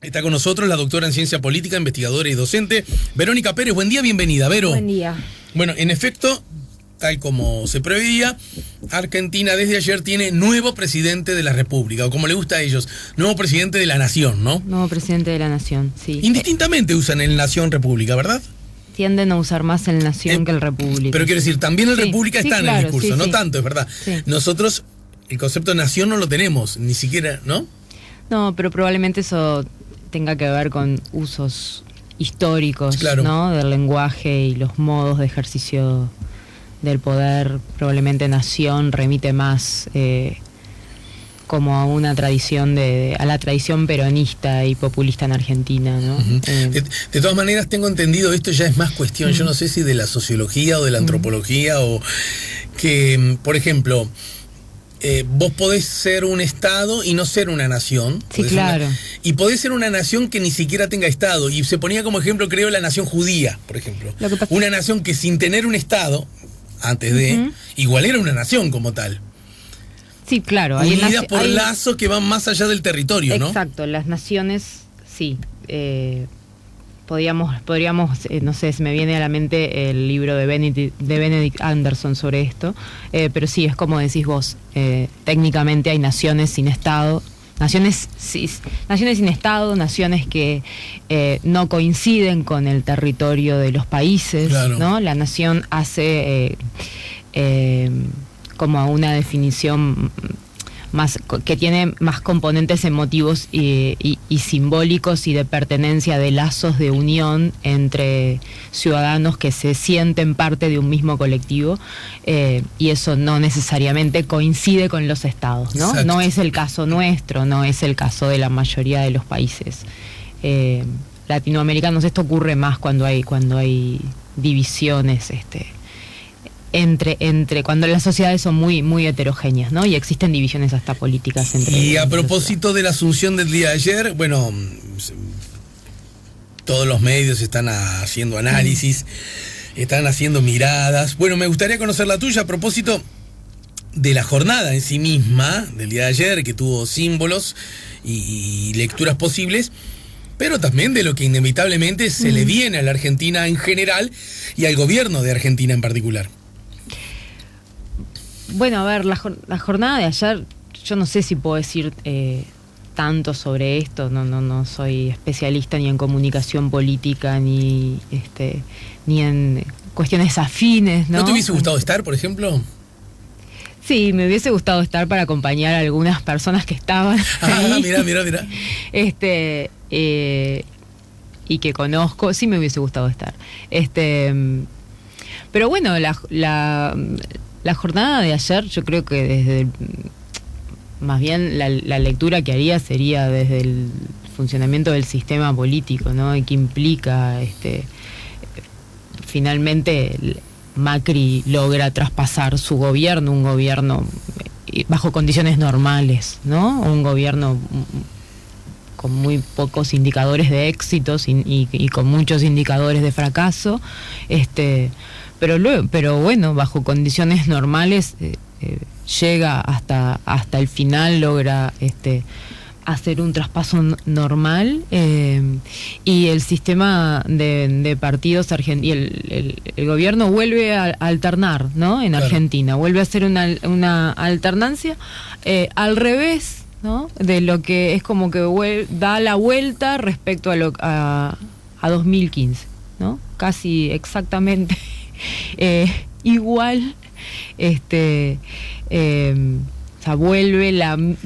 Está con nosotros la doctora en Ciencia Política, investigadora y docente, Verónica Pérez. Buen día, bienvenida, Vero. Buen día. Bueno, en efecto, tal como se preveía, Argentina desde ayer tiene nuevo presidente de la República, o como le gusta a ellos, nuevo presidente de la Nación, ¿no? Nuevo presidente de la Nación, sí. Indistintamente usan el Nación República, ¿verdad? Tienden a usar más el Nación que el República. Pero quiero decir, también el Sí, República sí, está en claro, el discurso, sí, no sí. tanto, es verdad. Sí. Nosotros, el concepto de Nación no lo tenemos, ni siquiera, ¿no? No, pero probablemente eso tenga que ver con usos históricos, Claro. ¿no? Del lenguaje y los modos de ejercicio del poder. Probablemente Nación remite más como a una tradición a la tradición peronista y populista en Argentina, ¿no? De todas maneras, tengo entendido, esto ya es más cuestión, yo no sé si de la sociología o de la antropología, o que, por ejemplo, vos podés ser un Estado y no ser una nación. Sí, claro. Y podés ser una nación que ni siquiera tenga Estado. Y se ponía como ejemplo, creo, la nación judía, por ejemplo. Lo que pasa- Una nación que sin tener un Estado, antes de, igual era una nación como tal. Sí, claro. Unida por lazos que van más allá del territorio, ¿no? Exacto, las naciones, sí. Podríamos, no sé, se me viene a la mente el libro de Benedict Anderson sobre esto, pero sí, es como decís vos, técnicamente hay naciones sin Estado, naciones sin Estado, naciones que no coinciden con el territorio de los países, Claro. ¿no? La nación hace como una definición más que tiene más componentes emotivos y simbólicos y de pertenencia, de lazos de unión entre ciudadanos que se sienten parte de un mismo colectivo, y eso no necesariamente coincide con los estados, ¿no? Exacto. No es el caso nuestro, no es el caso de la mayoría de los países latinoamericanos. Esto ocurre más cuando hay divisiones entre cuando las sociedades son muy heterogéneas, ¿no? Y existen divisiones hasta políticas entre. Y a propósito de la asunción del día de ayer, bueno, todos los medios están haciendo análisis, están haciendo miradas. Bueno, me gustaría conocer la tuya a propósito de la jornada en sí misma, del día de ayer, que tuvo símbolos y lecturas posibles, pero también de lo que inevitablemente se le viene a la Argentina en general y al gobierno de Argentina en particular. Bueno, a ver, la jornada de ayer, yo no sé si puedo decir tanto sobre esto, no soy especialista ni en comunicación política ni en cuestiones afines, ¿no? ¿No te hubiese gustado estar, por ejemplo? Sí, me hubiese gustado estar para acompañar a algunas personas que estaban ahí. Mira. Y que conozco, sí me hubiese gustado estar. Pero bueno, la jornada de ayer, yo creo que más bien la lectura que haría sería desde el funcionamiento del sistema político, ¿no? Y que implica, finalmente Macri logra traspasar su gobierno, un gobierno bajo condiciones normales, ¿no? Un gobierno con muy pocos indicadores de éxitos y con muchos indicadores de fracaso, pero bueno, bajo condiciones normales llega hasta el final, logra hacer un traspaso normal, y el sistema de partidos argentinos, el gobierno vuelve a alternar, ¿no? En Claro. Argentina, vuelve a hacer una alternancia al revés, ¿no? De lo que es como que da la vuelta respecto a 2015, ¿no? Casi exactamente igual, o sea, vuelve el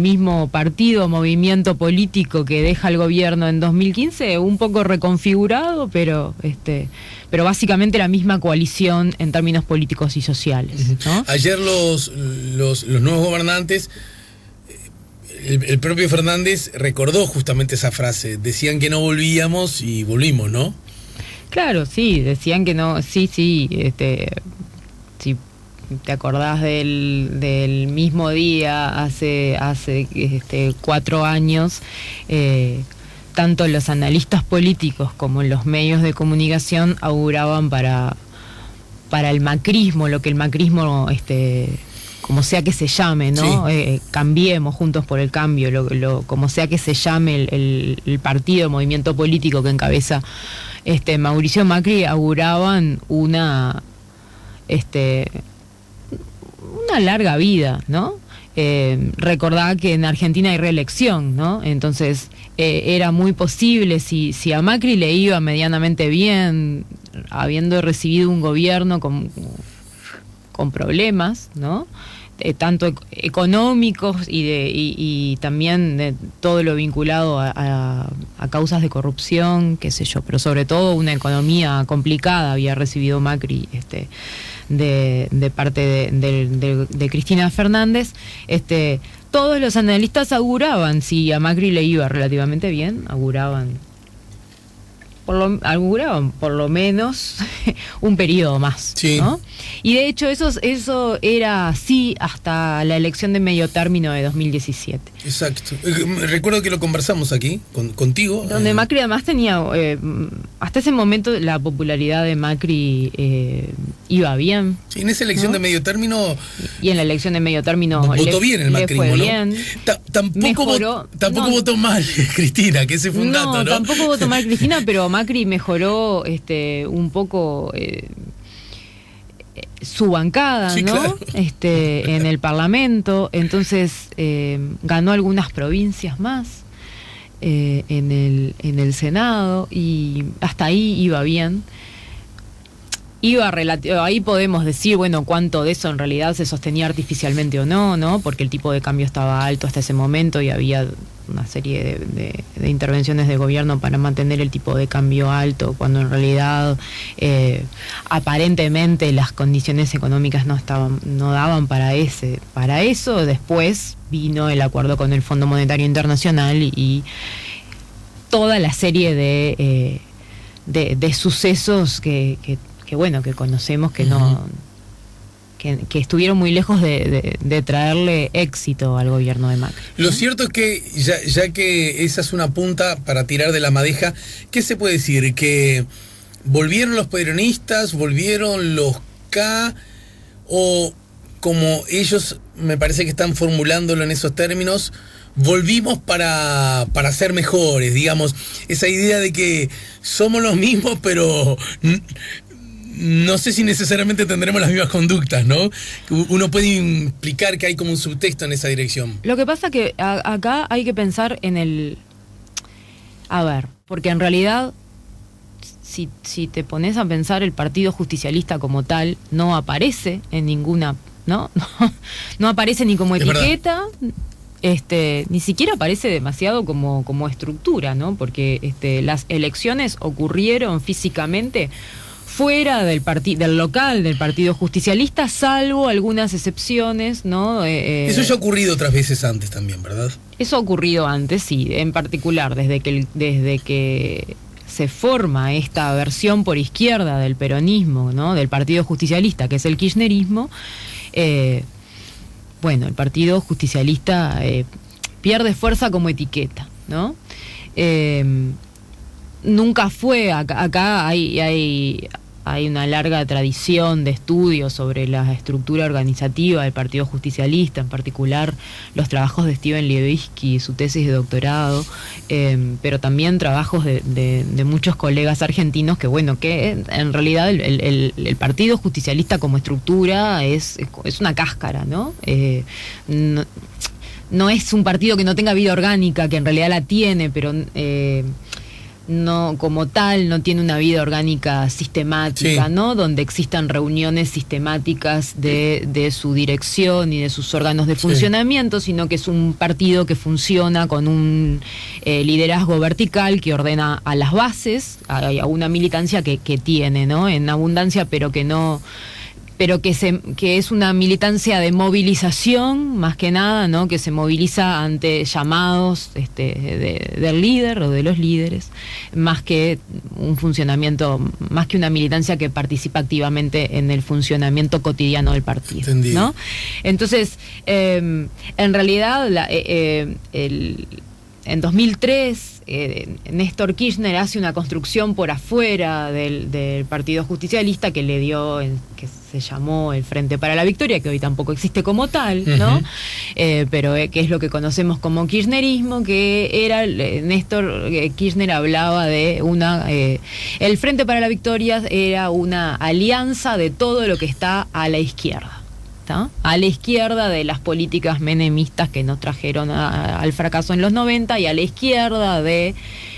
mismo partido, movimiento político que deja el gobierno en 2015, un poco reconfigurado, pero básicamente la misma coalición en términos políticos y sociales, ¿no? Ayer los nuevos gobernantes, el propio Fernández recordó justamente esa frase. Decían que no volvíamos y volvimos, ¿no? Claro, sí, decían que no, sí, si te acordás del mismo día, hace 4 años, tanto los analistas políticos como los medios de comunicación auguraban para el macrismo, lo que el macrismo como sea que se llame, ¿no? Sí. Cambiemos, Juntos por el Cambio, como sea que se llame el partido, el movimiento político que encabeza Mauricio Macri, auguraban una larga vida, ¿no? Recordá que en Argentina hay reelección, ¿no? Entonces era muy posible, si a Macri le iba medianamente bien, habiendo recibido un gobierno con problemas, ¿no? Tanto económicos y también de todo lo vinculado a causas de corrupción, qué sé yo, pero sobre todo una economía complicada había recibido Macri de parte de Cristina Fernández. Todos los analistas auguraban, si a Macri le iba relativamente bien, auguraban por lo menos un periodo más, sí, ¿no? Y de hecho eso era así hasta la elección de medio término de 2017. Exacto. Recuerdo que lo conversamos aquí contigo. Donde Macri además tenía, hasta ese momento la popularidad de Macri iba bien. Sí, en esa elección, ¿no?, de medio término. Y en la elección de medio término votó bien el macrismo, fue ¿no? bien. Tampoco votó mal Cristina, que ese fue un dato, ¿no? Tampoco votó mal Cristina, pero Macri mejoró un poco su bancada, sí, ¿no? Claro. En el Parlamento. Entonces ganó algunas provincias más en el Senado, y hasta ahí iba bien. Ahí podemos decir, bueno, cuánto de eso en realidad se sostenía artificialmente o no, ¿no? Porque el tipo de cambio estaba alto hasta ese momento y había una serie de intervenciones de gobierno para mantener el tipo de cambio alto, cuando en realidad aparentemente las condiciones económicas no daban para eso. Después vino el acuerdo con el Fondo Monetario Internacional y toda la serie de sucesos que conocemos, que no que estuvieron muy lejos de traerle éxito al gobierno de Macri. Lo cierto es que, ya que esa es una punta para tirar de la madeja, ¿qué se puede decir? ¿Que volvieron los peronistas, volvieron los K, o como ellos me parece que están formulándolo en esos términos, volvimos para ser mejores, digamos, esa idea de que somos los mismos, pero no sé si necesariamente tendremos las mismas conductas, ¿no? Uno puede implicar que hay como un subtexto en esa dirección. Lo que pasa que acá hay que pensar en el... A ver, porque en realidad, si te pones a pensar, el Partido Justicialista como tal no aparece en ninguna... No aparece ni como etiqueta, ni siquiera aparece demasiado como estructura, ¿no? Porque las elecciones ocurrieron físicamente fuera del local del Partido Justicialista, salvo algunas excepciones, ¿no? Eso ya ha ocurrido otras veces antes también, ¿verdad? Eso ha ocurrido antes, sí, en particular desde que se forma esta versión por izquierda del peronismo, ¿no? Del Partido Justicialista, que es el kirchnerismo. El Partido Justicialista pierde fuerza como etiqueta, ¿no? Nunca fue, acá hay una larga tradición de estudios sobre la estructura organizativa del Partido Justicialista, en particular los trabajos de Steven Levitsky, su tesis de doctorado, pero también trabajos de muchos colegas argentinos que en realidad el Partido Justicialista como estructura es una cáscara, ¿no? No es un partido que no tenga vida orgánica, que en realidad la tiene, pero... no, como tal, no tiene una vida orgánica sistemática, sí, ¿no? Donde existan reuniones sistemáticas de su dirección y de sus órganos de funcionamiento, sí, sino que es un partido que funciona con un liderazgo vertical que ordena a las bases, a una militancia que tiene, ¿no? En abundancia, pero que no... pero que es una militancia de movilización, más que nada, ¿no? Que se moviliza ante llamados del líder o de los líderes, más que un funcionamiento, más que una militancia que participa activamente en el funcionamiento cotidiano del partido. Entendido. ¿No? Entonces, en realidad, en 2003 Néstor Kirchner hace una construcción por afuera del Partido Justicialista que le dio, que se llamó el Frente para la Victoria, que hoy tampoco existe como tal, ¿no? Pero que es lo que conocemos como kirchnerismo, que era, Néstor Kirchner hablaba de el Frente para la Victoria era una alianza de todo lo que está a la izquierda. ¿Tá? A la izquierda de las políticas menemistas que nos trajeron al fracaso en los 90 y a la izquierda de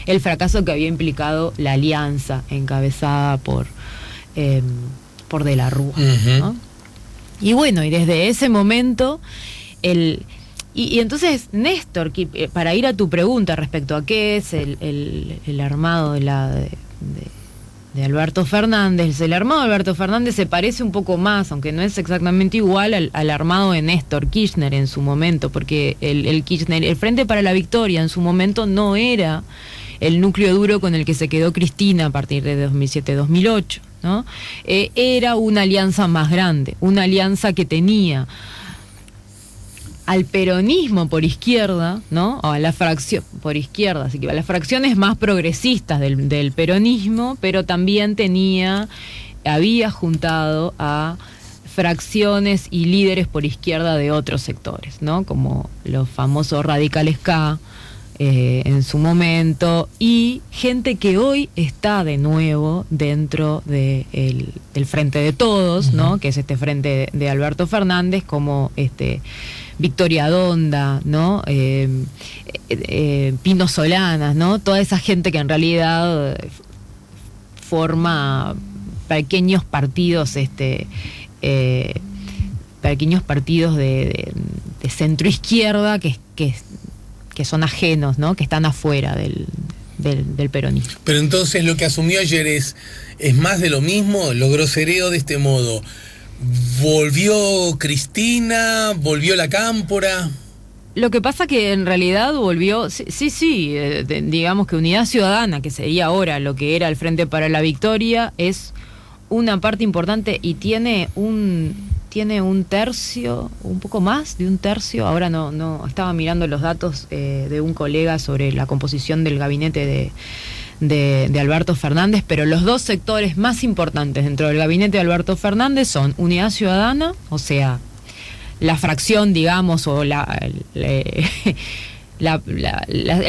el fracaso que había implicado la alianza encabezada por De la Rúa, ¿no? Y bueno, y desde ese momento y entonces Néstor, para ir a tu pregunta respecto a qué es el armado de Alberto Fernández, el armado de Alberto Fernández se parece un poco más, aunque no es exactamente igual al armado de Néstor Kirchner en su momento, porque el Frente para la Victoria en su momento no era el núcleo duro con el que se quedó Cristina a partir de 2007-2008, ¿no? Era una alianza más grande, una alianza que tenía al peronismo por izquierda, ¿no? O a la fracción por izquierda, así que a las fracciones más progresistas del peronismo, pero también había juntado a fracciones y líderes por izquierda de otros sectores, ¿no? Como los famosos radicales K en su momento, y gente que hoy está de nuevo dentro del Frente de Todos, ¿no? Que es este Frente de Alberto Fernández, como Victoria Donda, ¿no? Pino Solanas, ¿no? Toda esa gente que en realidad forma pequeños partidos, pequeños partidos de centro izquierda que son ajenos, ¿no? Que están afuera del peronismo. Pero entonces lo que asumió ayer es más de lo mismo, lo grosereo de este modo. ¿Volvió Cristina? ¿Volvió la Cámpora? Lo que pasa que en realidad volvió, digamos que Unidad Ciudadana, que sería ahora lo que era el Frente para la Victoria, es una parte importante y tiene un tercio, un poco más de un tercio, ahora no estaba mirando los datos de un colega sobre la composición del gabinete de Alberto Fernández, pero los dos sectores más importantes dentro del gabinete de Alberto Fernández son Unidad Ciudadana, o sea, la fracción, digamos, o el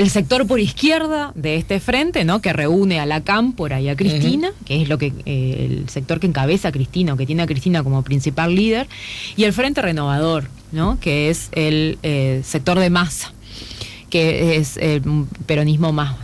sector por izquierda de este frente, ¿no? Que reúne a la Cámpora y a Cristina, que es el sector que encabeza a Cristina, o que tiene a Cristina como principal líder, y el Frente Renovador, ¿no? Que es el sector de Massa, que es un peronismo más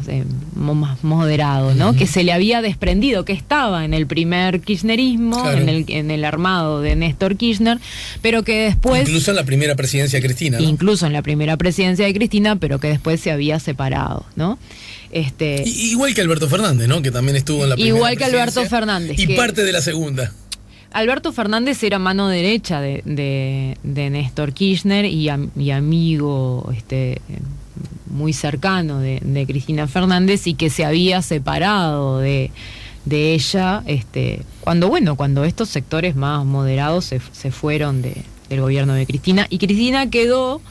moderado, ¿no? Que se le había desprendido, que estaba en el primer kirchnerismo, claro, en el armado de Néstor Kirchner, pero que después... Incluso en la primera presidencia de Cristina, ¿no? Incluso en la primera presidencia de Cristina, pero que después se había separado, ¿no? Igual que Alberto Fernández, ¿no? Que también estuvo en la primera igual que Alberto Fernández. Y parte de la segunda. Alberto Fernández era mano derecha de Néstor Kirchner y amigo muy cercano de Cristina Fernández, y que se había separado de ella cuando estos sectores más moderados se fueron del gobierno de Cristina, y Cristina quedó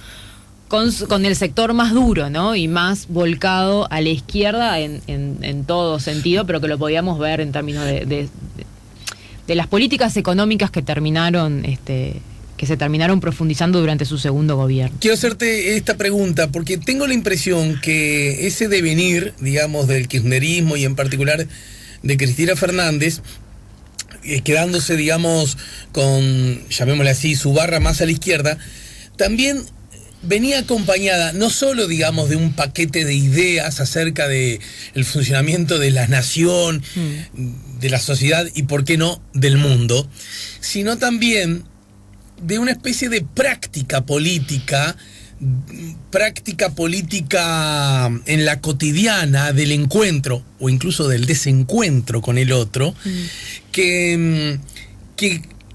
con el sector más duro, ¿no? Y más volcado a la izquierda en todo sentido, pero que lo podíamos ver en términos de las políticas económicas que se terminaron profundizando durante su segundo gobierno. Quiero hacerte esta pregunta, porque tengo la impresión que ese devenir, digamos, del kirchnerismo y en particular de Cristina Fernández, quedándose, digamos, con, llamémosle así, su barra más a la izquierda, también venía acompañada no solo, digamos, de un paquete de ideas acerca de el funcionamiento de la nación, de la sociedad y, por qué no, del mundo, sino también de una especie de práctica política en la cotidiana del encuentro o incluso del desencuentro con el otro, que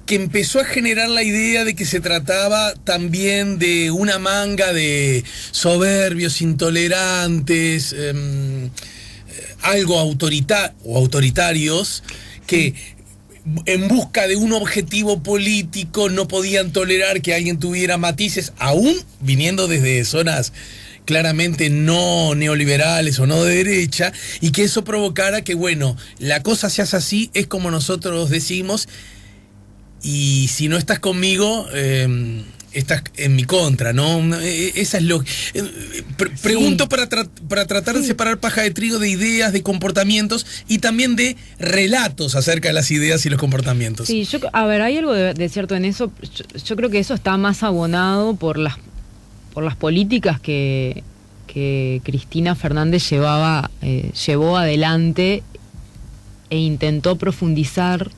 empezó a generar la idea de que se trataba también de una manga de soberbios, intolerantes, algo autoritarios, que en busca de un objetivo político no podían tolerar que alguien tuviera matices, aún viniendo desde zonas claramente no neoliberales o no de derecha, y que eso provocara que, bueno, la cosa se hace así, es como nosotros decimos, y si no estás conmigo, estás en mi contra, ¿no? Esa es lo pregunto Sí. para tratar de separar paja de trigo de ideas, de comportamientos y también de relatos acerca de las ideas y los comportamientos. Sí, a ver, hay algo de cierto en eso. Yo creo que eso está más abonado por las políticas que Cristina Fernández llevó adelante e intentó profundizar,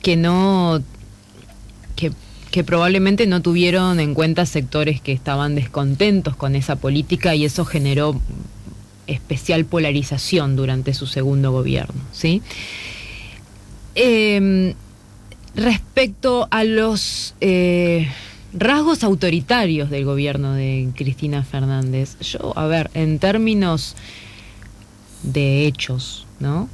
que probablemente no tuvieron en cuenta sectores que estaban descontentos con esa política, y eso generó especial polarización durante su segundo gobierno, ¿sí? Respecto a los rasgos autoritarios del gobierno de Cristina Fernández, a ver, en términos de hechos, ¿no?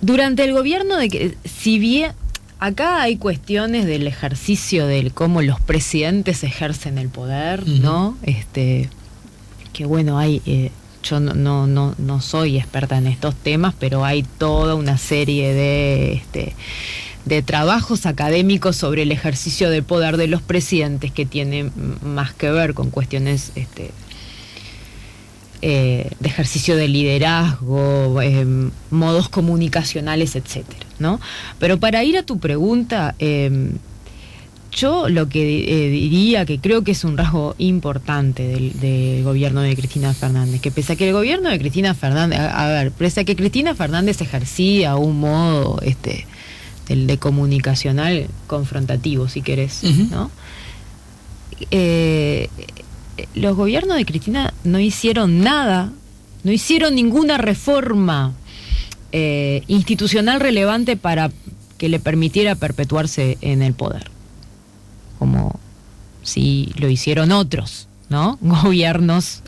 Durante el gobierno si bien acá hay cuestiones del ejercicio de cómo los presidentes ejercen el poder, ¿no? Que bueno, yo no soy experta en estos temas, pero hay toda una serie de trabajos académicos sobre el ejercicio del poder de los presidentes que tienen más que ver con cuestiones de ejercicio de liderazgo, modos comunicacionales, etcétera, ¿no? Pero para ir a tu pregunta, yo lo que diría que creo que es un rasgo importante del gobierno de Cristina Fernández, que pese a que el gobierno de Cristina Fernández, pese a que Cristina Fernández ejercía un modo el de comunicacional confrontativo, si querés, ¿no? Los gobiernos de Cristina no hicieron nada, no hicieron ninguna reforma institucional relevante para que le permitiera perpetuarse en el poder, como si lo hicieron otros, ¿no? Gobiernos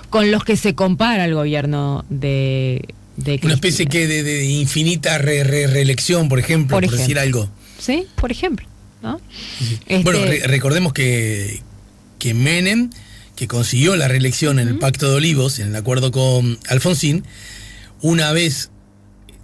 con los que se compara el gobierno de Cristina. Una especie de infinita reelección, por ejemplo, por decir algo. Sí, por ejemplo, ¿no? Sí. Bueno, recordemos que Menem, que consiguió la reelección en el Pacto de Olivos, en el acuerdo con Alfonsín, una vez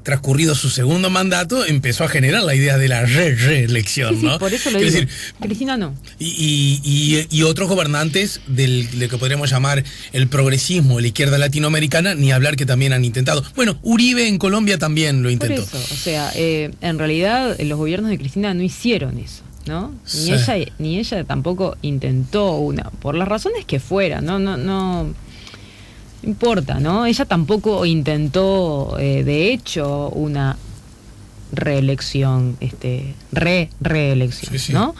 transcurrido su segundo mandato, empezó a generar la idea de la reelección, sí, ¿no? Por eso lo digo. Decir, Cristina no. Y otros gobernantes de que podríamos llamar el progresismo, la izquierda latinoamericana, ni hablar que también han intentado. Bueno, Uribe en Colombia también lo intentó. Por eso, o sea, en realidad los gobiernos de Cristina no hicieron eso, ¿no? Sí. Ni ella tampoco intentó por las razones que fuera, no importa, ¿no? Ella tampoco intentó, de hecho, una reelección, reelección, sí. ¿No?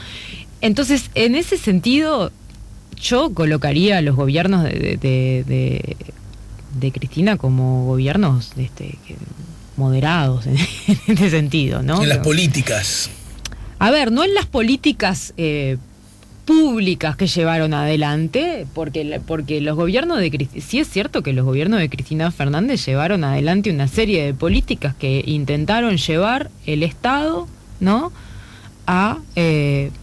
Entonces, en ese sentido, yo colocaría a los gobiernos de Cristina como gobiernos moderados en este sentido, ¿no? En las políticas. A ver, no en las políticas públicas que llevaron adelante, porque los gobiernos sí es cierto que los gobiernos de Cristina Fernández llevaron adelante una serie de políticas que intentaron llevar el Estado, ¿no?, a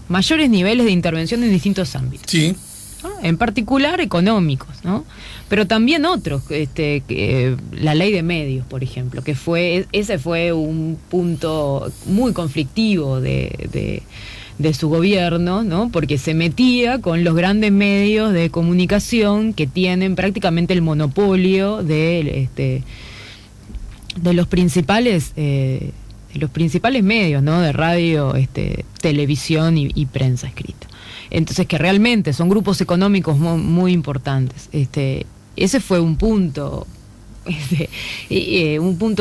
mayores niveles de intervención en distintos ámbitos. Sí. ¿No? En particular económicos, ¿no? Pero también otros, la ley de medios, por ejemplo, ese fue un punto muy conflictivo de su gobierno, ¿no? Porque se metía con los grandes medios de comunicación que tienen prácticamente el monopolio de los principales medios, ¿no? De radio, televisión y prensa escrita. Entonces, que realmente son grupos económicos muy importantes. Ese fue un punto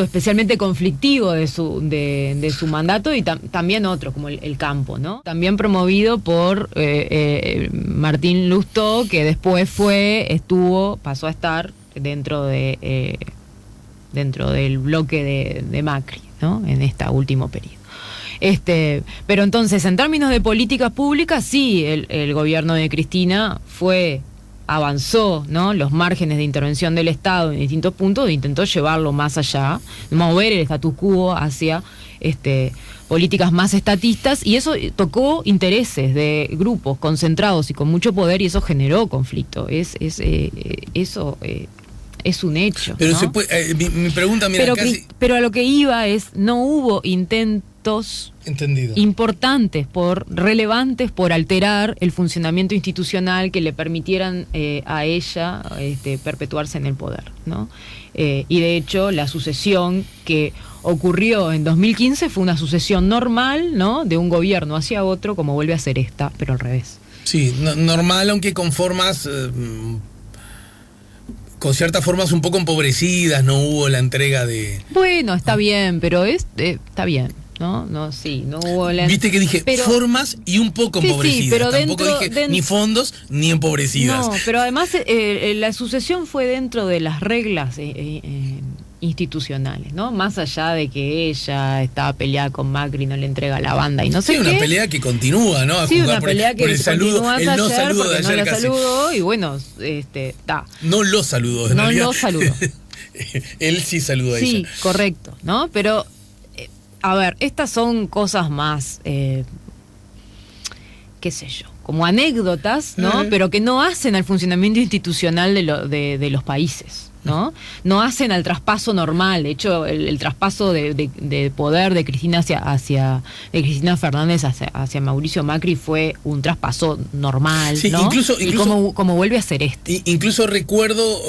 especialmente conflictivo de su mandato, y también otro como el campo, ¿no? También promovido por Martín Lustó, que después pasó a estar dentro del bloque de Macri, ¿no? En este último periodo. Pero entonces, en términos de políticas públicas, sí, el gobierno de Cristina avanzó, ¿no?, los márgenes de intervención del Estado en distintos puntos, e intentó llevarlo más allá, mover el status quo hacia políticas más estatistas, y eso tocó intereses de grupos concentrados y con mucho poder, y eso generó conflicto. Eso es un hecho. Pero ¿no? se puede, mi pregunta, mira, pero a lo que iba es, no hubo intentos entendido. importantes, relevantes por alterar el funcionamiento institucional que le permitieran a ella perpetuarse en el poder, ¿no? Y de hecho la sucesión que ocurrió en 2015 fue una sucesión normal, ¿no? De un gobierno hacia otro, como vuelve a ser esta, pero al revés. Sí, normal, aunque con formas, con ciertas formas un poco empobrecidas, no hubo la entrega de... Bueno, está bien, pero está bien. No, sí, no hubo Viste que dije formas y un poco empobrecidas. Sí, pero tampoco dije ni fondos ni empobrecidas. No, pero además la sucesión fue dentro de las reglas institucionales, ¿no? Más allá de que ella estaba peleada con Macri, no le entrega la banda y no sé qué. Sí, una pelea que continúa, ¿no? Sí, una pelea que por el saludo, el no saludo de ayer no casi. Saludó, y bueno, está. No lo saludó, en no realidad. lo saludó. Él sí saludó a ella. Sí, correcto, ¿no? Pero a ver, estas son cosas más, qué sé yo, como anécdotas, ¿no? Pero que no hacen al funcionamiento institucional de los países, ¿no? No hacen al traspaso normal. De hecho, el traspaso de poder de Cristina de Cristina Fernández hacia Mauricio Macri fue un traspaso normal, sí, ¿no? Incluso como vuelve a ser este. Incluso recuerdo...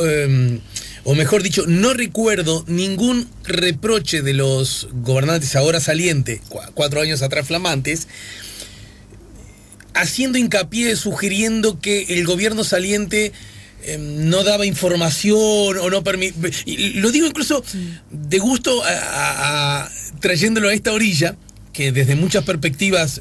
o mejor dicho, no recuerdo ningún reproche de los gobernantes ahora salientes, 4 años atrás flamantes, haciendo hincapié, sugiriendo que el gobierno saliente no daba información o no permitía. Lo digo incluso de gusto trayéndolo a esta orilla, que desde muchas perspectivas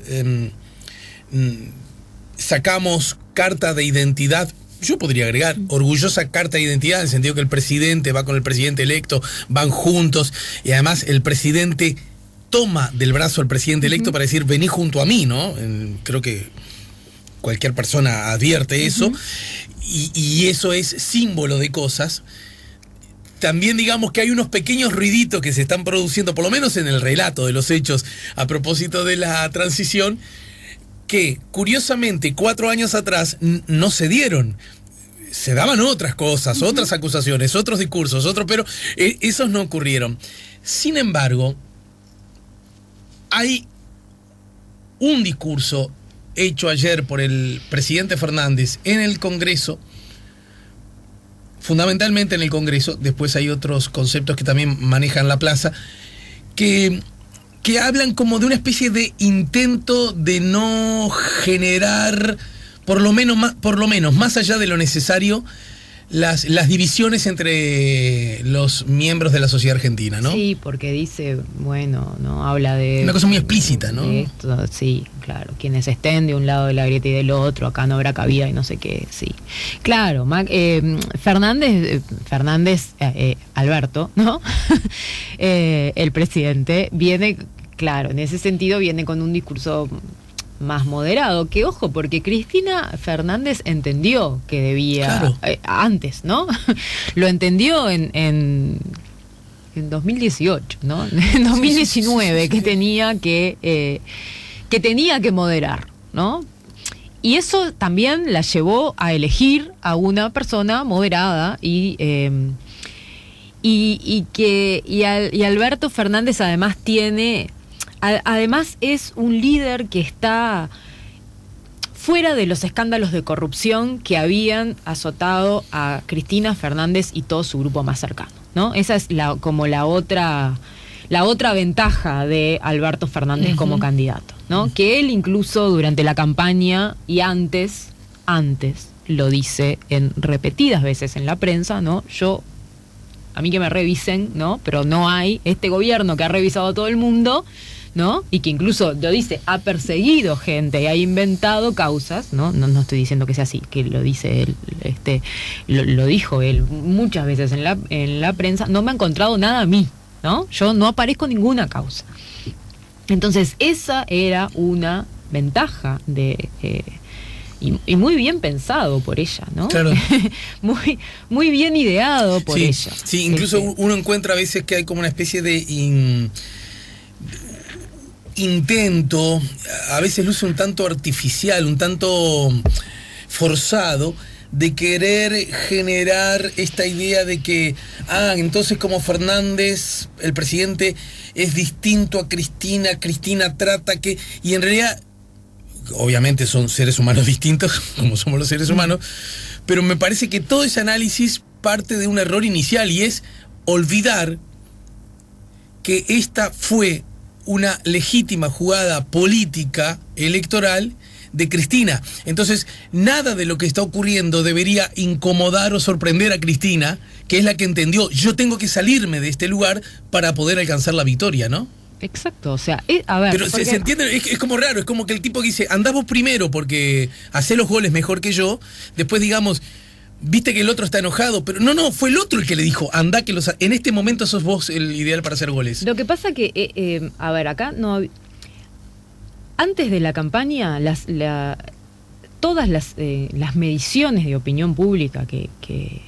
sacamos carta de identidad. Yo podría agregar orgullosa carta de identidad, en el sentido que el presidente va con el presidente electo, van juntos, y además el presidente toma del brazo al presidente electo para decir, vení junto a mí, ¿no? Creo que cualquier persona advierte eso, y eso es símbolo de cosas. También digamos que hay unos pequeños ruiditos que se están produciendo, por lo menos en el relato de los hechos, a propósito de la transición, que curiosamente 4 años atrás no se dieron. Se daban otras cosas, otras acusaciones, otros discursos, pero esos no ocurrieron. Sin embargo, hay un discurso hecho ayer por el presidente Fernández en el Congreso, fundamentalmente en el Congreso, después hay otros conceptos que también manejan la plaza, que hablan como de una especie de intento de no generar, por lo menos más allá de lo necesario, las divisiones entre los miembros de la sociedad argentina, ¿no? Sí, porque dice, bueno, no habla de... Una cosa muy explícita, ¿no? Esto, sí, claro, quienes estén de un lado de la grieta y del otro, acá no habrá cabida y no sé qué, sí. Claro, Fernández, Alberto, ¿no? El presidente viene, claro, en ese sentido viene con un discurso más moderado, que ojo, porque Cristina Fernández entendió que debía, claro, antes, ¿no? Lo entendió en 2018, ¿no? En 2019, que tenía que moderar, ¿no? Y eso también la llevó a elegir a una persona moderada y Alberto Fernández además es un líder que está fuera de los escándalos de corrupción que habían azotado a Cristina Fernández y todo su grupo más cercano, ¿no? Esa es la otra ventaja de Alberto Fernández como candidato, ¿no? Que él incluso durante la campaña y antes lo dice en repetidas veces en la prensa, ¿no? A mí que me revisen, ¿no? Pero no hay este gobierno que ha revisado a todo el mundo, ¿no? Y que incluso lo dice, ha perseguido gente y ha inventado causas, ¿no? No estoy diciendo que sea así, que lo dice él, lo dijo él muchas veces en la prensa, no me ha encontrado nada a mí, ¿no? Yo no aparezco en ninguna causa. Entonces, esa era una ventaja y muy bien pensado por ella, ¿no? Claro. muy bien ideado por ella. Sí, incluso uno encuentra a veces que hay como una especie de intento, a veces luce un tanto artificial, un tanto forzado, de querer generar esta idea de que, entonces como Fernández, el presidente, es distinto a Cristina, Cristina trata que... Y en realidad, obviamente son seres humanos distintos, como somos los seres humanos, pero me parece que todo ese análisis parte de un error inicial, y es olvidar que esta fue una legítima jugada política electoral de Cristina. Entonces, nada de lo que está ocurriendo debería incomodar o sorprender a Cristina, que es la que entendió, yo tengo que salirme de este lugar para poder alcanzar la victoria, ¿no? Exacto, o sea, a ver... Pero se entiende, es como raro, es como que el tipo que dice, andá vos primero porque hacé los goles mejor que yo, después digamos, viste que el otro está enojado, pero no, fue el otro el que le dijo, andá que en este momento sos vos el ideal para hacer goles. Lo que pasa que, a ver, acá no... Antes de la campaña, todas las mediciones de opinión pública que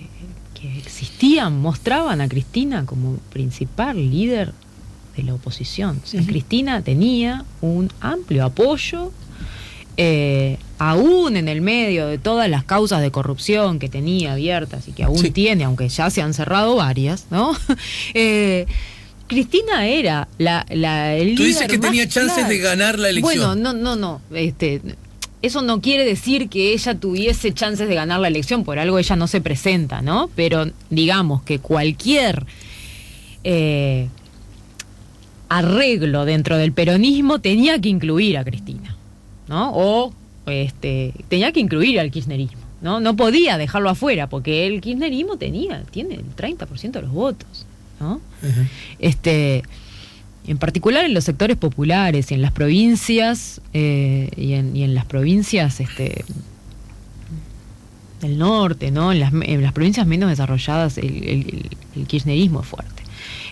existían mostraban a Cristina como principal líder de la oposición. O sea, Cristina tenía un amplio apoyo, aún en el medio de todas las causas de corrupción que tenía abiertas y que aún tiene, aunque ya se han cerrado varias, ¿no? Cristina era el Tú dices líder que tenía más chances de ganar la elección. Bueno, no. Eso no quiere decir que ella tuviese chances de ganar la elección, por algo ella no se presenta, ¿no? Pero digamos que cualquier arreglo dentro del peronismo tenía que incluir a Cristina, ¿no? O tenía que incluir al kirchnerismo, ¿no? No podía dejarlo afuera, porque el kirchnerismo tiene el 30% de los votos, ¿no? En particular en los sectores populares y en las provincias y en las provincias del norte, ¿no? En las provincias menos desarrolladas el kirchnerismo es fuerte.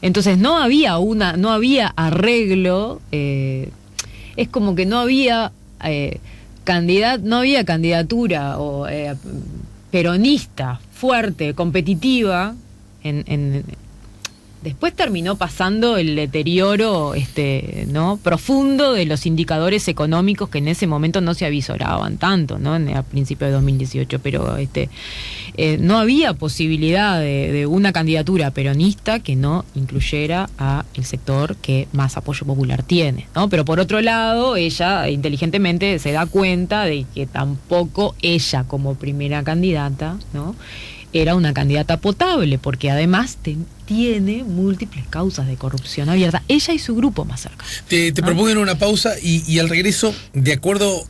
Entonces no había arreglo, es como que no había candidatura o peronista fuerte, competitiva Después terminó pasando el deterioro ¿no? profundo de los indicadores económicos que en ese momento no se avisoraban tanto, ¿no? A principios de 2018, pero no había posibilidad de una candidatura peronista que no incluyera a el sector que más apoyo popular tiene, ¿no? Pero por otro lado, ella inteligentemente se da cuenta de que tampoco ella como primera candidata, ¿no? era una candidata potable, porque además tiene múltiples causas de corrupción abierta, ella y su grupo más cercano. Te propongo una pausa y al regreso, de acuerdo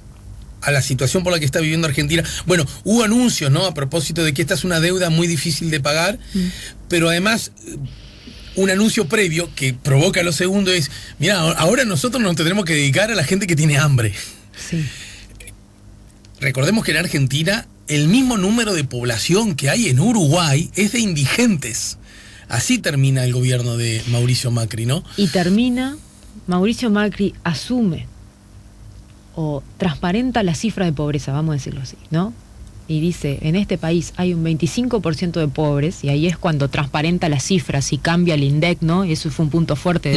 a la situación por la que está viviendo Argentina, bueno, hubo anuncios, ¿no? A propósito de que esta es una deuda muy difícil de pagar, pero además un anuncio previo que provoca lo segundo es, mira, ahora nosotros nos tendremos que dedicar a la gente que tiene hambre. Sí. Recordemos que en Argentina el mismo número de población que hay en Uruguay es de indigentes. Así termina el gobierno de Mauricio Macri, ¿no? Y Mauricio Macri asume o transparenta la cifra de pobreza, vamos a decirlo así, ¿no? Y dice, en este país hay un 25% de pobres, y ahí es cuando transparenta las cifras y cambia el INDEC, ¿no? Eso fue un punto fuerte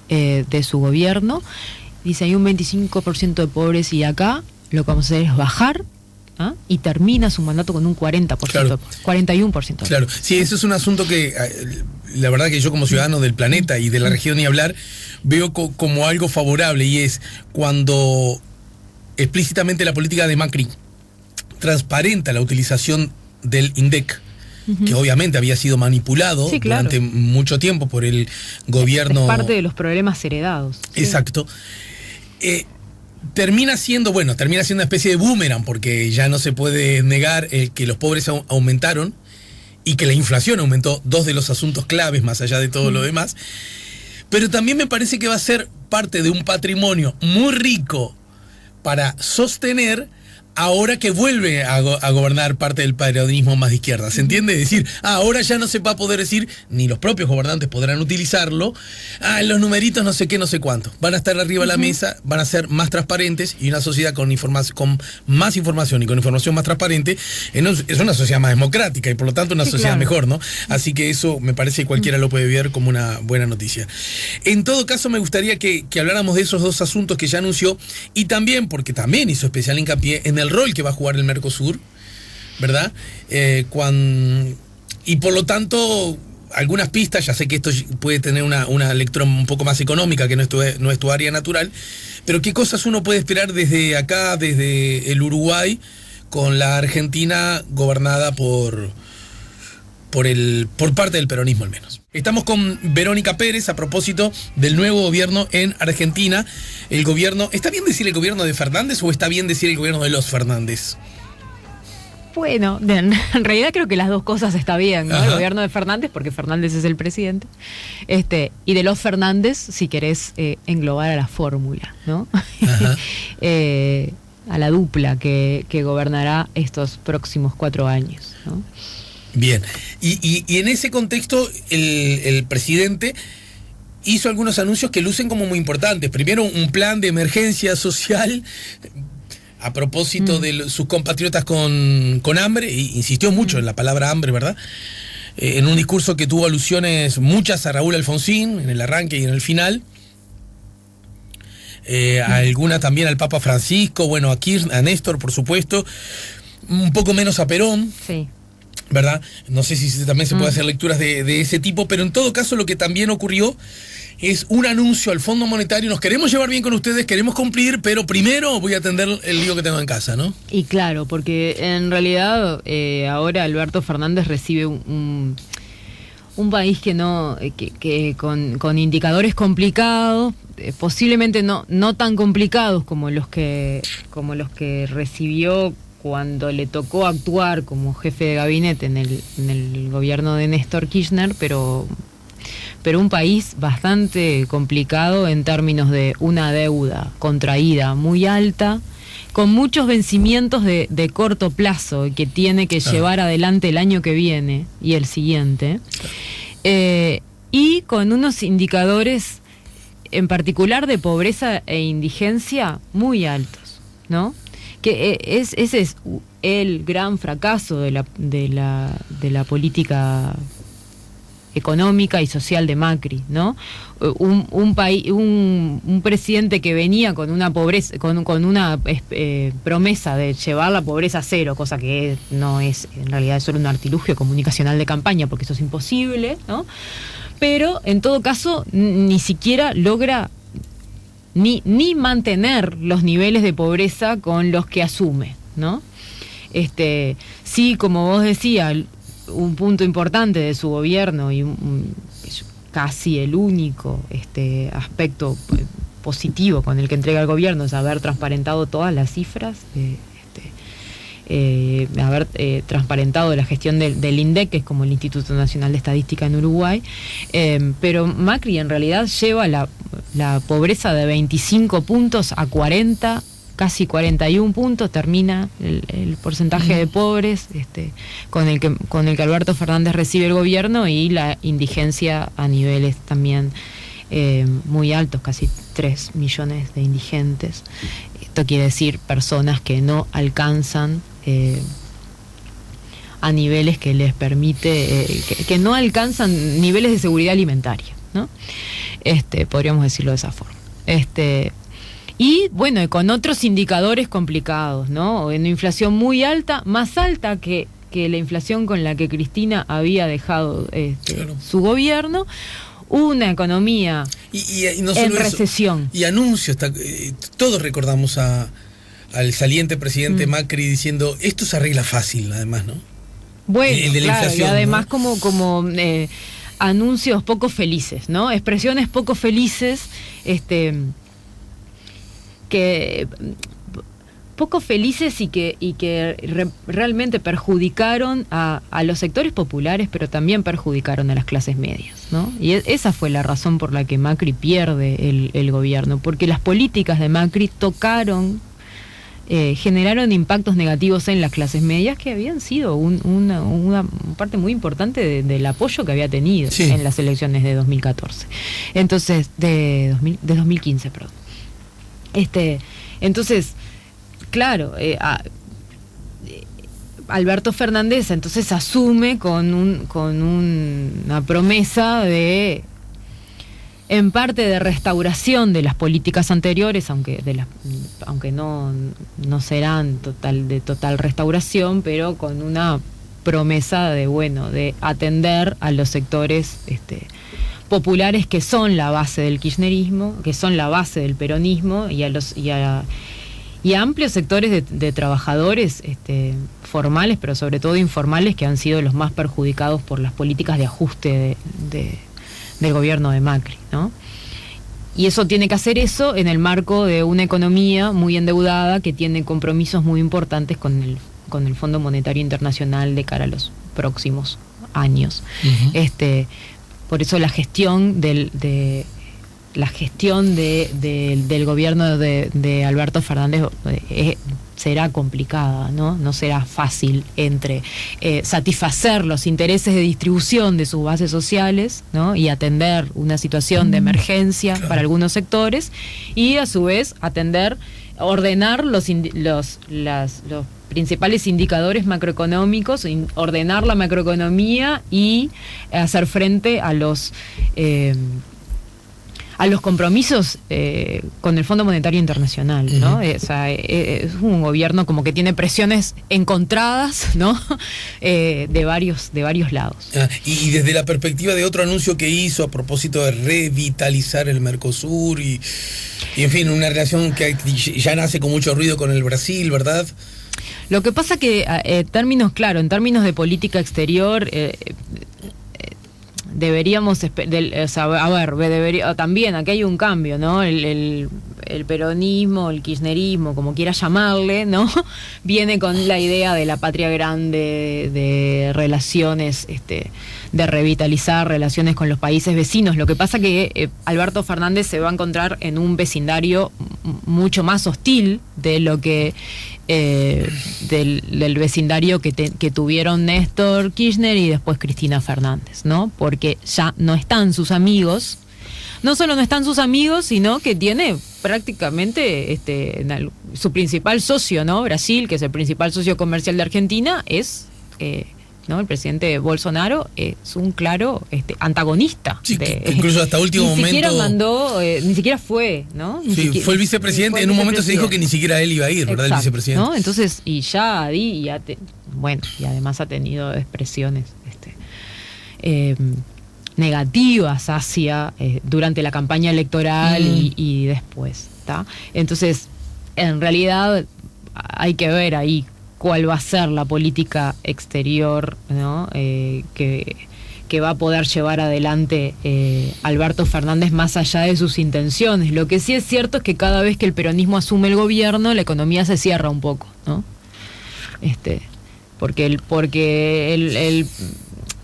de su gobierno. Dice, hay un 25% de pobres, y acá lo que vamos a hacer es bajar, ¿ah? Y termina su mandato con un 40%, claro. 41%. Claro, sí, eso es un asunto que la verdad que yo como ciudadano del planeta y de la región ni hablar, veo como algo favorable, y es cuando explícitamente la política de Macri transparenta la utilización del INDEC, que obviamente había sido manipulado durante mucho tiempo por el gobierno. Es parte de los problemas heredados. Exacto. Termina siendo una especie de boomerang, porque ya no se puede negar que los pobres aumentaron y que la inflación aumentó, dos de los asuntos claves más allá de todo lo demás. Pero también me parece que va a ser parte de un patrimonio muy rico para sostener ahora que vuelve a gobernar parte del peronismo más de izquierda. ¿Se entiende? Es decir, ahora ya no se va a poder decir, ni los propios gobernantes podrán utilizarlo, los numeritos no sé qué, no sé cuánto. Van a estar arriba de la mesa, van a ser más transparentes, y una sociedad con más información y con información más transparente es una sociedad más democrática y por lo tanto una sociedad mejor, ¿no? Así que eso me parece que cualquiera lo puede ver como una buena noticia. En todo caso, me gustaría que habláramos de esos dos asuntos que ya anunció, y también, porque también hizo especial hincapié en el rol que va a jugar el Mercosur, ¿verdad? Y por lo tanto, algunas pistas, ya sé que esto puede tener una lectura un poco más económica, que no es tu área natural, pero ¿qué cosas uno puede esperar desde acá, desde el Uruguay, con la Argentina gobernada por parte del peronismo al menos? Estamos con Verónica Pérez a propósito del nuevo gobierno en Argentina. El gobierno, ¿está bien decir el gobierno de Fernández o está bien decir el gobierno de los Fernández? Bueno, en realidad creo que las dos cosas está bien, ¿no? El gobierno de Fernández, porque Fernández es el presidente, y de los Fernández, si querés englobar a la fórmula, ¿no? A la dupla que gobernará estos próximos 4 años, ¿no? Bien, y en ese contexto el presidente hizo algunos anuncios que lucen como muy importantes. Primero, un plan de emergencia social a propósito de sus compatriotas con hambre, e insistió mucho en la palabra hambre, ¿verdad? En un discurso que tuvo alusiones muchas a Raúl Alfonsín, en el arranque y en el final. Alguna también al Papa Francisco, bueno, a Néstor, por supuesto, un poco menos a Perón. Sí. ¿Verdad? No sé si también se puede hacer lecturas de ese tipo, pero en todo caso lo que también ocurrió es un anuncio al Fondo Monetario: nos queremos llevar bien con ustedes, queremos cumplir, pero primero voy a atender el lío que tengo en casa, ¿no? Y claro, porque en realidad ahora Alberto Fernández recibe un país que con indicadores complicados, posiblemente no tan complicados como los que recibió cuando le tocó actuar como jefe de gabinete en el gobierno de Néstor Kirchner, pero un país bastante complicado en términos de una deuda contraída muy alta, con muchos vencimientos de corto plazo que tiene que llevar adelante el año que viene y el siguiente, y con unos indicadores en particular de pobreza e indigencia muy altos, ¿no? Que ese es el gran fracaso de la política económica y social de Macri, ¿no? Un presidente que venía con una pobreza, con una promesa de llevar la pobreza a cero, cosa que no es, en realidad es solo un artilugio comunicacional de campaña, porque eso es imposible, ¿no? Pero en todo caso ni siquiera logra ni mantener los niveles de pobreza con los que asume, ¿no? Sí, como vos decías, un punto importante de su gobierno y casi el único aspecto positivo con el que entrega el gobierno es haber transparentado todas las cifras, haber transparentado la gestión del INDEC, que es como el Instituto Nacional de Estadística en Uruguay, pero Macri en realidad lleva la pobreza de 25 puntos a 40, casi 41 puntos, termina el porcentaje de pobres con el que Alberto Fernández recibe el gobierno, y la indigencia a niveles también muy altos, casi 3 millones de indigentes. Esto quiere decir personas que no alcanzan a niveles que les permite, que no alcanzan niveles de seguridad alimentaria, ¿no? Podríamos decirlo de esa forma. Y bueno, con otros indicadores complicados, ¿no? Una inflación muy alta, más alta que la inflación con la que Cristina había dejado su gobierno, una economía y no en recesión. Y anuncios, todos recordamos al saliente presidente Macri diciendo: esto se arregla fácil, además, ¿no? Bueno, el de la inflación, y además, ¿no? como anuncios poco felices, ¿no? Expresiones poco felices, que poco felices y que realmente perjudicaron a los sectores populares, pero también perjudicaron a las clases medias, ¿no? Y esa fue la razón por la que Macri pierde el gobierno, porque las políticas de Macri tocaron generaron impactos negativos en las clases medias que habían sido una parte muy importante del apoyo que había tenido en las elecciones de 2014. Entonces, de 2015, perdón. Entonces, claro, Alberto Fernández entonces asume con una promesa de, en parte, de restauración de las políticas anteriores, aunque no serán de total restauración, pero con una promesa de atender a los sectores populares que son la base del kirchnerismo, que son la base del peronismo, y a amplios sectores de trabajadores formales, pero sobre todo informales, que han sido los más perjudicados por las políticas de ajuste del gobierno de Macri, ¿no? Y eso tiene que hacer eso en el marco de una economía muy endeudada que tiene compromisos muy importantes con el Fondo Monetario Internacional de cara a los próximos años. Uh-huh. Por eso la gestión del gobierno de Alberto Fernández será complicada, ¿no? No será fácil entre satisfacer los intereses de distribución de sus bases sociales, ¿no? Y atender una situación de emergencia para algunos sectores, y a su vez ordenar los principales indicadores macroeconómicos, ordenar la macroeconomía y hacer frente a los compromisos con el Fondo Monetario Internacional, ¿no? Uh-huh. Es un gobierno como que tiene presiones encontradas, ¿no? de varios lados. Y desde la perspectiva de otro anuncio que hizo a propósito de revitalizar el Mercosur y en fin, una relación que ya nace con mucho ruido con el Brasil, ¿verdad? Lo que pasa que en términos de política exterior, deberíamos también aquí hay un cambio, ¿no? El peronismo, el kirchnerismo, como quiera llamarle, ¿no? Viene con la idea de la patria grande, de relaciones, de revitalizar relaciones con los países vecinos. Lo que pasa que Alberto Fernández se va a encontrar en un vecindario mucho más hostil de lo que del vecindario que tuvieron Néstor Kirchner y después Cristina Fernández, ¿no? Porque ya no están sus amigos. No solo no están sus amigos, sino que tiene prácticamente su principal socio, ¿no? Brasil, que es el principal socio comercial de Argentina, es ¿no? El presidente Bolsonaro es un claro antagonista. Sí, incluso hasta último momento. Ni siquiera fue, ¿no? Fue el vicepresidente. En un momento se dijo que ni siquiera él iba a ir, ¿verdad? Exacto, el vicepresidente. ¿no? Entonces, y además ha tenido expresiones negativas hacia durante la campaña electoral y después, ¿tá? Entonces, en realidad hay que ver ahí cuál va a ser la política exterior, ¿no? que va a poder llevar adelante Alberto Fernández más allá de sus intenciones. Lo que sí es cierto es que cada vez que el peronismo asume el gobierno, la economía se cierra un poco, ¿no? Porque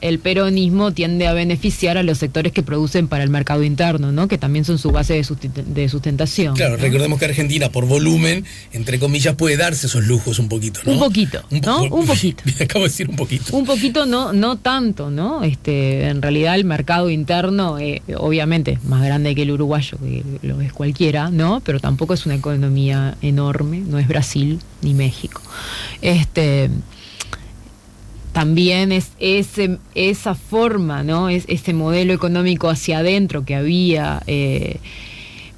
el peronismo tiende a beneficiar a los sectores que producen para el mercado interno, ¿no? Que también son su base de sustentación. Claro, ¿no? Recordemos que Argentina, por volumen, entre comillas, puede darse esos lujos un poquito, ¿no? Un poquito, ¿no? Un poquito. Acabo de decir un poquito. Un poquito, no tanto, ¿no? En realidad el mercado interno, obviamente, es más grande que el uruguayo, que lo es cualquiera, ¿no? Pero tampoco es una economía enorme, no es Brasil ni México. También es esa forma, ¿no? Ese modelo económico hacia adentro que había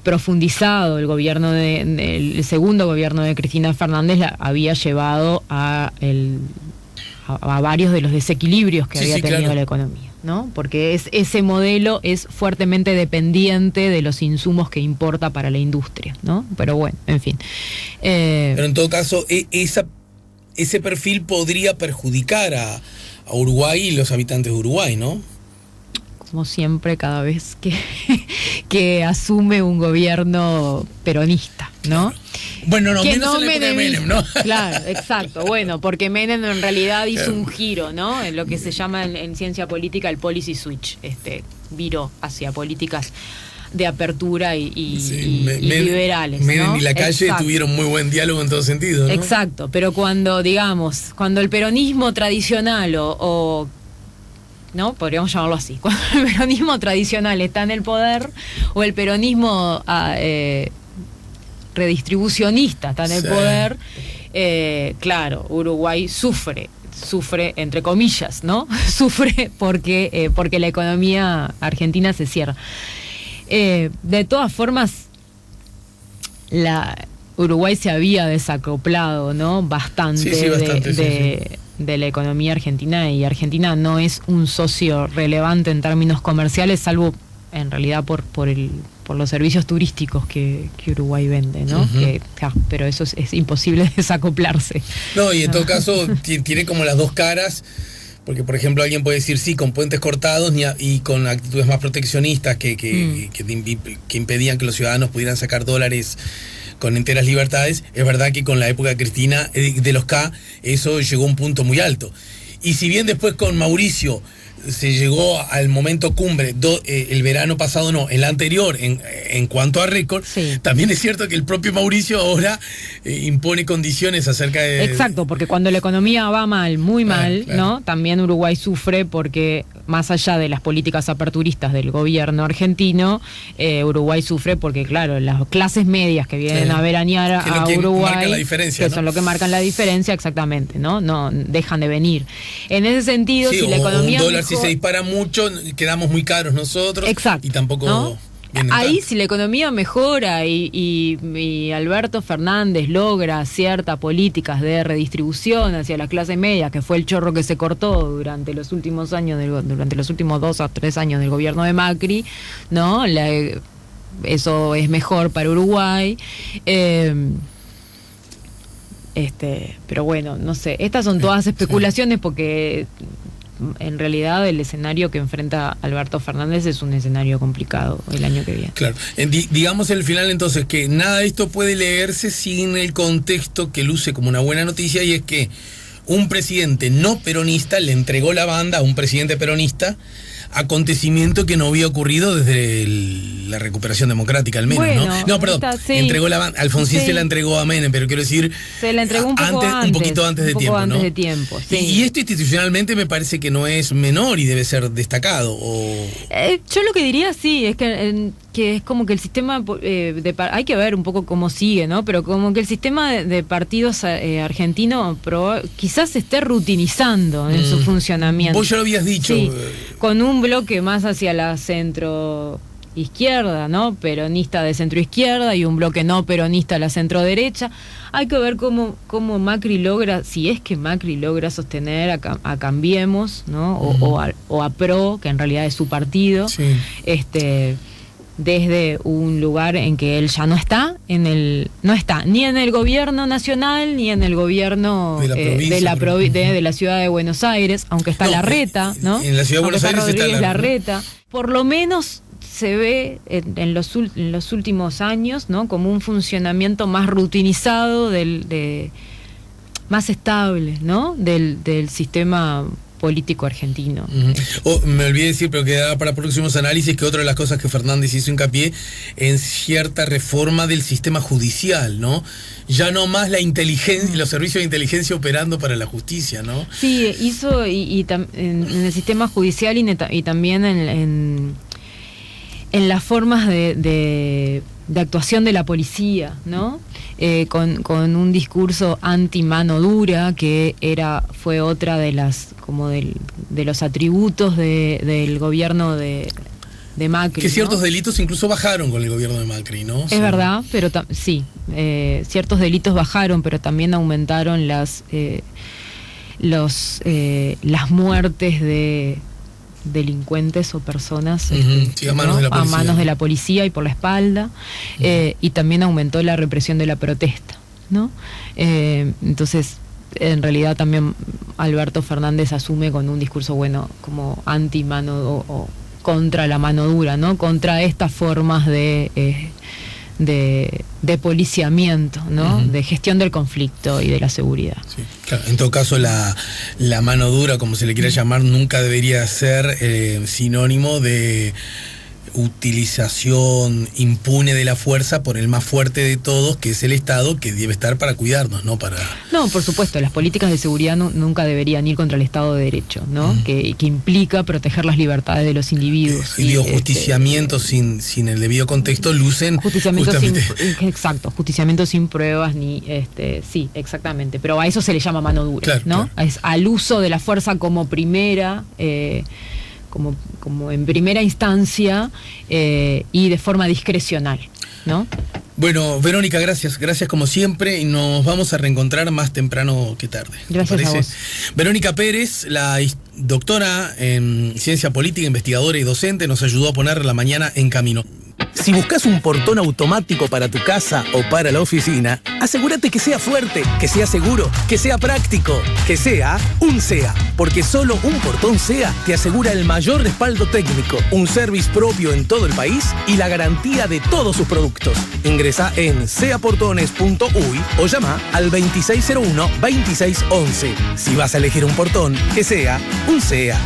profundizado el segundo gobierno de Cristina Fernández, había llevado a varios de los desequilibrios que había tenido claro. La economía, ¿no? Porque ese modelo es fuertemente dependiente de los insumos que importa para la industria, ¿no? Pero bueno, en fin. Pero en todo caso, ese perfil podría perjudicar a Uruguay y los habitantes de Uruguay, ¿no? Como siempre, cada vez que asume un gobierno peronista, ¿no? Bueno, no, menos en la época de Menem, ¿no? Claro, exacto. Bueno, porque Menem en realidad hizo un giro, ¿no? En lo que se llama en ciencia política el policy switch. Viró hacia políticas de apertura y liberales. Menem ¿no? y la calle tuvieron muy buen diálogo en todo sentido, ¿no? Exacto, pero cuando el peronismo tradicional ¿no? Podríamos llamarlo así, cuando el peronismo tradicional está en el poder o el peronismo redistribucionista está en el poder, claro, Uruguay sufre entre comillas, ¿no? Sufre porque la economía argentina se cierra. De todas formas, Uruguay se había desacoplado, ¿no? Bastante, de la economía argentina, y Argentina no es un socio relevante en términos comerciales, salvo en realidad por los servicios turísticos que Uruguay vende, ¿no? Pero eso es imposible desacoplarse. No, y en todo caso tiene como las dos caras, porque por ejemplo alguien puede decir sí, con puentes cortados y con actitudes más proteccionistas que impedían que los ciudadanos pudieran sacar dólares con enteras libertades. Es verdad que con la época de Cristina, de los K, eso llegó a un punto muy alto. Y si bien después con Mauricio se llegó al momento cumbre, el verano pasado no, el anterior, en cuanto a récord, también es cierto que el propio Mauricio ahora impone condiciones acerca de... Exacto, porque cuando la economía va mal, muy mal, claro, ¿no? También Uruguay sufre porque, más allá de las políticas aperturistas del gobierno argentino, Uruguay sufre porque, claro, las clases medias que vienen a veranear a Uruguay, que son lo que marcan la diferencia, exactamente, ¿no? No dejan de venir. En ese sentido, si la economía... Si se dispara mucho, quedamos muy caros nosotros. Exacto, y tampoco... ¿no? Ahí si la economía mejora y Alberto Fernández logra ciertas políticas de redistribución hacia la clase media, que fue el chorro que se cortó durante los últimos años, durante los últimos 2 a 3 años del gobierno de Macri, ¿no? Eso es mejor para Uruguay. Pero bueno, no sé, estas son todas especulaciones porque en realidad el escenario que enfrenta Alberto Fernández es un escenario complicado el año que viene. Claro, digamos en el final entonces que nada de esto puede leerse sin el contexto que luce como una buena noticia, y es que un presidente no peronista le entregó la banda a un presidente peronista, acontecimiento que no había ocurrido desde la recuperación democrática al menos, bueno, ¿no? No, perdón, entregó la banda, Alfonsín se la entregó a Menem, pero quiero decir, se la entregó un poquito antes de tiempo, ¿no? Sí. Y esto institucionalmente me parece que no es menor y debe ser destacado. Yo lo que diría sí, es que es como que el sistema hay que ver un poco cómo sigue, ¿no? Pero como que el sistema de partidos argentino quizás se esté rutinizando en su funcionamiento. Vos ya lo habías dicho. Sí, con un bloque más hacia la centro izquierda, ¿no? Peronista de centro izquierda, y un bloque no peronista a la centro derecha. Hay que ver cómo Macri logra, si es que Macri logra sostener a Cambiemos, ¿no? O a PRO, que en realidad es su partido, desde un lugar en que él ya no está ni en el gobierno nacional ni en el gobierno de la ciudad de Buenos Aires, aunque está Larreta, ¿no? En la ciudad de Buenos Aires está Larreta. Por lo menos se ve en los últimos años, ¿no? Como un funcionamiento más rutinizado más estable, ¿no? del sistema político argentino. Me olvidé decir, pero queda para próximos análisis, que otra de las cosas que Fernández hizo hincapié en cierta reforma del sistema judicial, ¿no? Ya no más la inteligencia, los servicios de inteligencia operando para la justicia, ¿no? Sí, hizo en el sistema judicial y también en las formas de actuación de la policía, ¿no? Con un discurso anti-mano dura, que fue otra de los atributos del gobierno de Macri. Que ciertos delitos incluso bajaron con el gobierno de Macri, ¿no? Es verdad, pero ciertos delitos bajaron, pero también aumentaron las muertes de delincuentes o personas a manos de la policía y por la espalda, y también aumentó la represión de la protesta, ¿no? Entonces, en realidad también Alberto Fernández asume con un discurso como anti-mano o contra la mano dura, ¿no? Contra estas formas de policiamiento, ¿no? De gestión del conflicto y de la seguridad. Sí, claro. En todo caso, la mano dura, como se le quiera llamar, nunca debería ser sinónimo de utilización impune de la fuerza por el más fuerte de todos, que es el Estado, que debe estar para cuidarnos, no para... No, por supuesto, las políticas de seguridad nunca deberían ir contra el Estado de Derecho, ¿no? Que implica proteger las libertades de los individuos. Y digo, justiciamiento sin el debido contexto lucen... Justiciamiento exacto, justiciamiento sin pruebas ni... sí, exactamente, pero a eso se le llama mano dura, claro, ¿no? Claro. Es al uso de la fuerza como primera... como en primera instancia y de forma discrecional, ¿no? Bueno, Verónica, gracias como siempre, y nos vamos a reencontrar más temprano que tarde. Gracias a vos. Verónica Pérez, la doctora en ciencia política, investigadora y docente, nos ayudó a poner la mañana en camino. Si buscas un portón automático para tu casa o para la oficina, asegúrate que sea fuerte, que sea seguro, que sea práctico, que sea un SEA. Porque solo un portón SEA te asegura el mayor respaldo técnico, un service propio en todo el país y la garantía de todos sus productos. Ingresa en seaportones.uy o llama al 2601-2611. Si vas a elegir un portón, que sea un SEA.